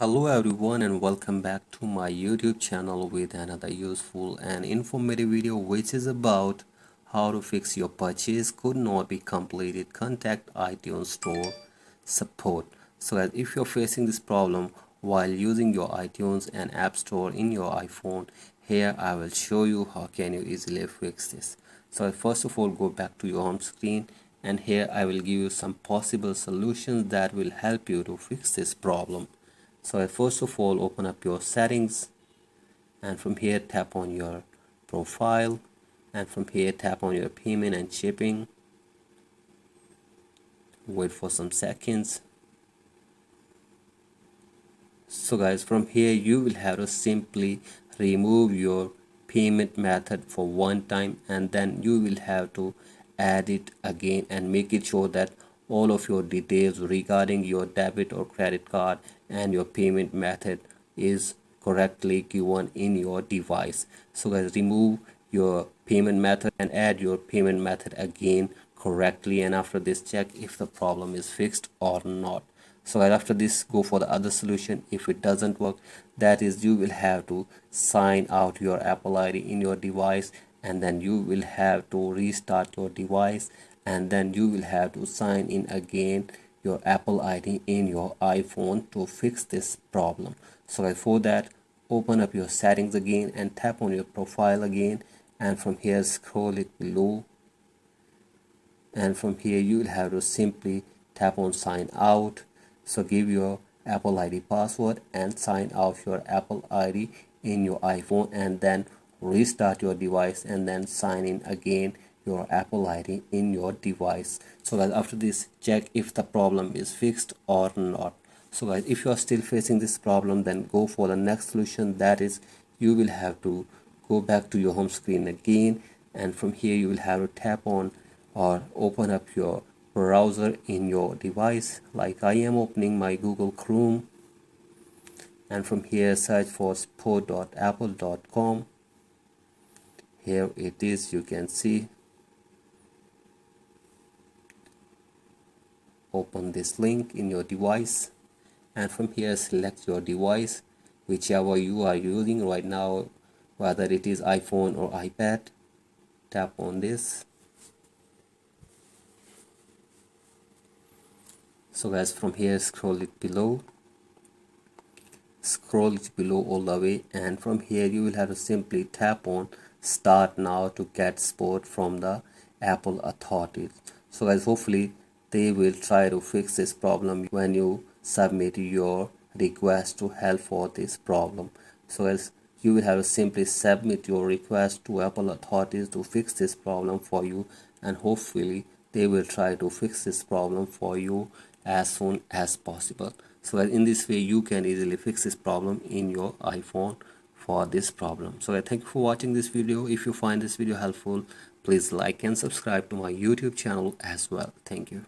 Hello everyone and welcome back to my YouTube channel with another useful and informative video which is about how to fix your purchase could not be completed. Contact iTunes Store support. So as if you're facing this problem while using your iTunes and App Store in your iPhone, here I will show you how can you easily fix this. So first of all, go back to your home screen, and here I will give you some possible solutions that will help you to fix this problem. So first of all, open up your settings, and from here tap on your profile, and from here tap on your payment and shipping. Wait for some seconds. So guys, from here you will have to simply remove your payment method for one time, and then you will have to add it again and make it sure that all of your details regarding your debit or credit card and your payment method is correctly given in your device. So guys, remove your payment method and add your payment method again correctly, and after this check if the problem is fixed or not. So right after this, go for the other solution. If it doesn't work, that is, you will have to sign out your Apple ID in your device, and then you will have to restart your device, and then you will have to sign in again your Apple ID in your iPhone to fix this problem. So for that, open up your settings again and tap on your profile again, and from here scroll it below, and from here you will have to simply tap on sign out. So give your Apple ID password and sign out your Apple ID in your iPhone, and then restart your device and then sign in again your Apple ID in your device. So guys, after this, check if the problem is fixed or not. So guys, if you are still facing this problem, then go for the next solution. That is, you will have to go back to your home screen again, and from here you will have to tap on or open up your browser in your device. Like I am opening my Google Chrome, and from here search for support.apple.com. Here it is, you can see. Open this link in your device, and from here select your device, whichever you are using right now, whether it is iPhone or iPad. Tap on this. So guys, from here scroll it below all the way, and from here you will have to simply tap on start now to get support from the Apple authorities. So guys, hopefully they will try to fix this problem when you submit your request to help for this problem. So as you will have to simply submit your request to Apple authorities to fix this problem for you, and hopefully they will try to fix this problem for you as soon as possible. So in this way you can easily fix this problem in your iPhone for this problem. So thank you for watching this video. If you find this video helpful, please like and subscribe to my YouTube channel as well. Thank you.